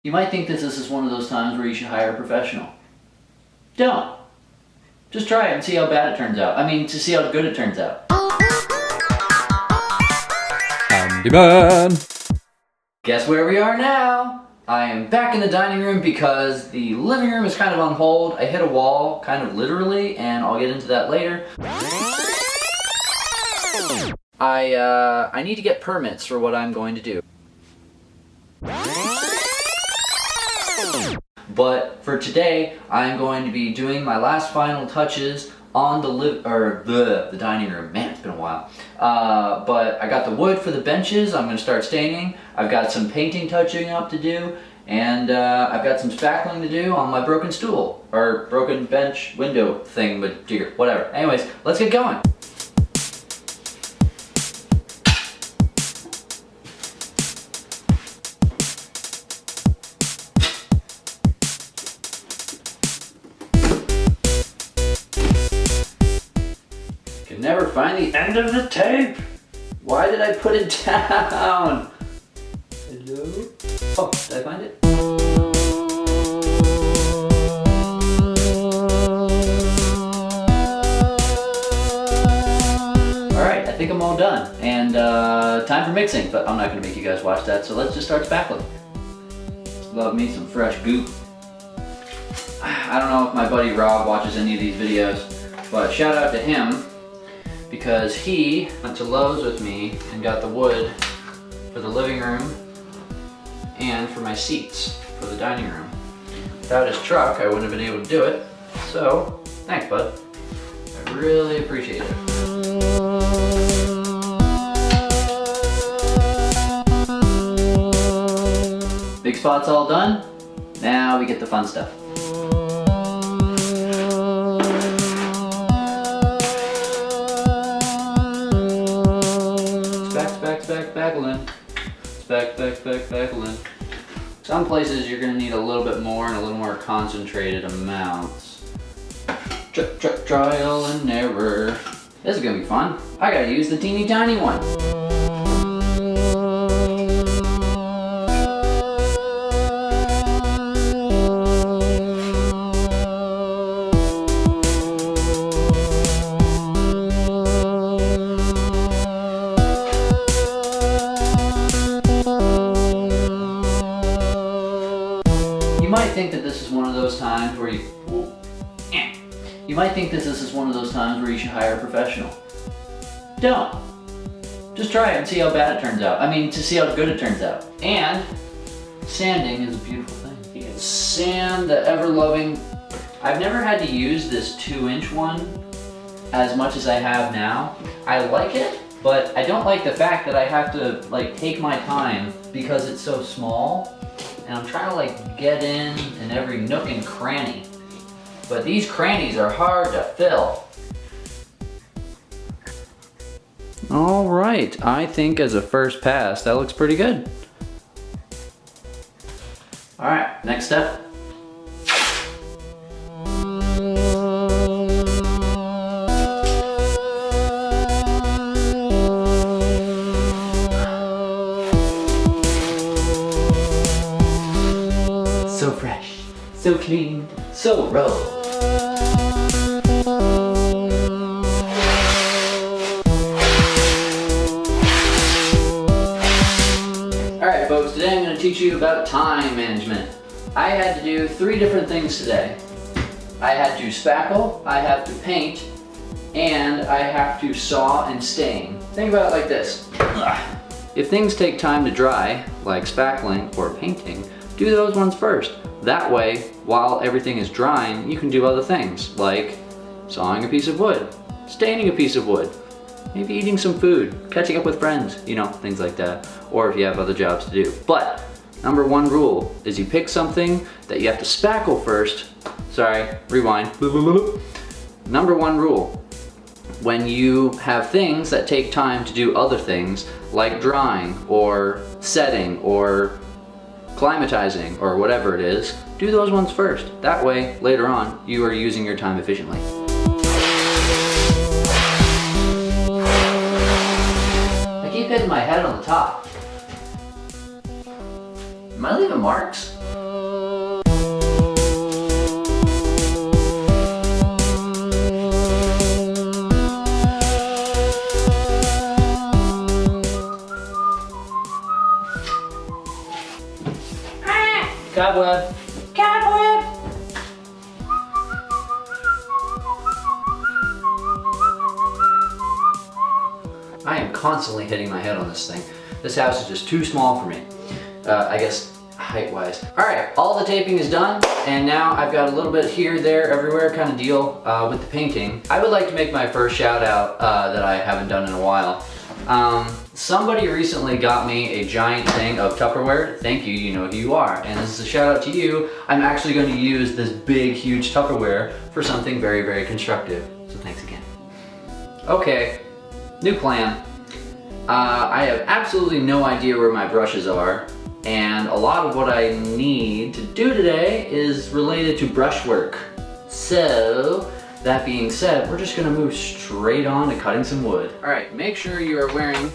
You might think that this is one of those times where you should hire a professional. Don't. Just try it and see how bad it turns out. I mean, to see how good it turns out. Handyman! Guess where we are now? I am back in the dining room because the living room is kind of on hold. I hit a wall, kind of literally, and I'll get into that later. I need to get permits for what I'm going to do. But for today, I'm going to be doing my last final touches on the dining room. Man, it's been a while. But I got the wood for the benches. I'm going to start staining. I've got some painting touching up to do, and I've got some spackling to do on my broken stool or broken bench window thing, but dear, whatever. Anyways, let's get going. Never find the end of the tape. Why did I put it down? Hello? Oh, did I find it? Alright, I think I'm all done. And time for mixing, but I'm not going to make you guys watch that, so let's just start spackling. Love me some fresh goop. I don't know if my buddy Rob watches any of these videos, but shout out to him, because he went to Lowe's with me and got the wood for the living room and for my seats for the dining room. Without his truck, I wouldn't have been able to do it. So, thanks, bud. I really appreciate it. Big spot's all done. Now we get the fun stuff. Spackling. Some places you're going to need a little bit more and a little more concentrated amounts. Trial and error. This is going to be fun. I got to use the teeny tiny one. You might think that this is one of those times where you should hire a professional. Don't. Just try it and see how bad it turns out. I mean, to see how good it turns out. And sanding is a beautiful thing. You can sand the ever-loving. I've never had to use this 2-inch one as much as I have now. I like it, but I don't like the fact that I have to take my time because it's so small. And I'm trying to get in every nook and cranny. But these crannies are hard to fill. All right, I think as a first pass, that looks pretty good. All right, next step. So fresh, so clean, so raw. Alright folks, today I'm going to teach you about time management. I had to do 3 different things today. I had to spackle, I have to paint, and I have to saw and stain. Think about it like this. If things take time to dry, like spackling or painting, do those ones first. That way, while everything is drying, you can do other things, like sawing a piece of wood, staining a piece of wood, maybe eating some food, catching up with friends, you know, things like that. Or if you have other jobs to do. But, number 1 rule is you pick something that you have to spackle first. Sorry, rewind. Number 1 rule. When you have things that take time to do other things, like drying, or setting, or climatizing, or whatever it is, do those ones first. That way, later on, you are using your time efficiently. keep hitting my head on the top. Am I leaving marks? Cobweb. Cobweb! I am constantly hitting my head on this thing. This house is just too small for me. I guess height-wise. Alright, all the taping is done, and now I've got a little bit here, there, everywhere kind of deal with the painting. I would like to make my first shout out that I haven't done in a while. Somebody recently got me a giant thing of Tupperware. Thank you, you know who you are. And this is a shout out to you. I'm actually going to use this big, huge Tupperware for something very, very constructive. So thanks again. Okay, new plan. I have absolutely no idea where my brushes are. And a lot of what I need to do today is related to brushwork. So, that being said, we're just gonna move straight on to cutting some wood. All right, make sure you are wearing,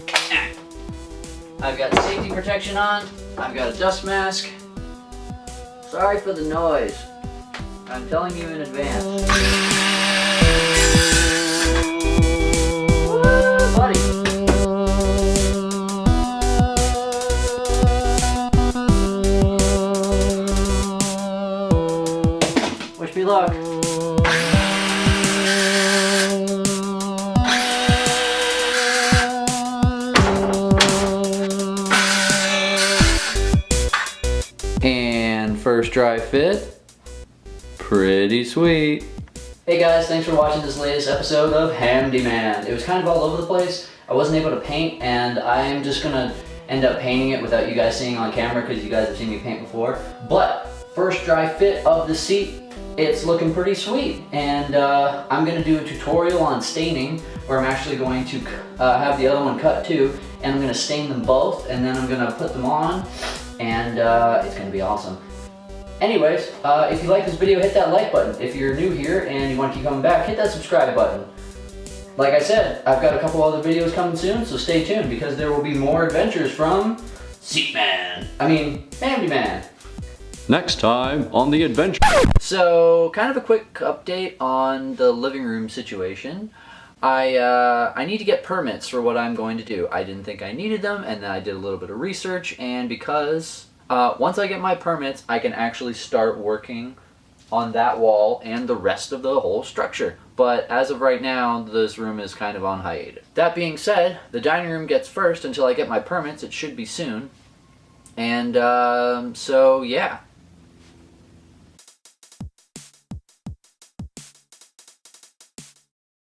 I've got safety protection on, I've got a dust mask. Sorry for the noise. I'm telling you in advance. Woo, buddy. Wish me luck. And first dry fit, pretty sweet. Hey guys, thanks for watching this latest episode of Handyman. It was kind of all over the place. I wasn't able to paint, and I'm just gonna end up painting it without you guys seeing on camera because you guys have seen me paint before. But first dry fit of the seat, it's looking pretty sweet, and I'm going to do a tutorial on staining where I'm actually going to have the other one cut too, and I'm going to stain them both, and then I'm going to put them on, and it's going to be awesome. Anyways, if you like this video, hit that like button. If you're new here and you want to keep coming back, hit that subscribe button. Like I said, I've got a couple other videos coming soon, so stay tuned because there will be more adventures from Handyman. Next time on The Adventure. So, kind of a quick update on the living room situation. I need to get permits for what I'm going to do. I didn't think I needed them, and then I did a little bit of research, and because once I get my permits, I can actually start working on that wall and the rest of the whole structure. But as of right now, this room is kind of on hiatus. That being said, the dining room gets first until I get my permits. It should be soon. And so, yeah.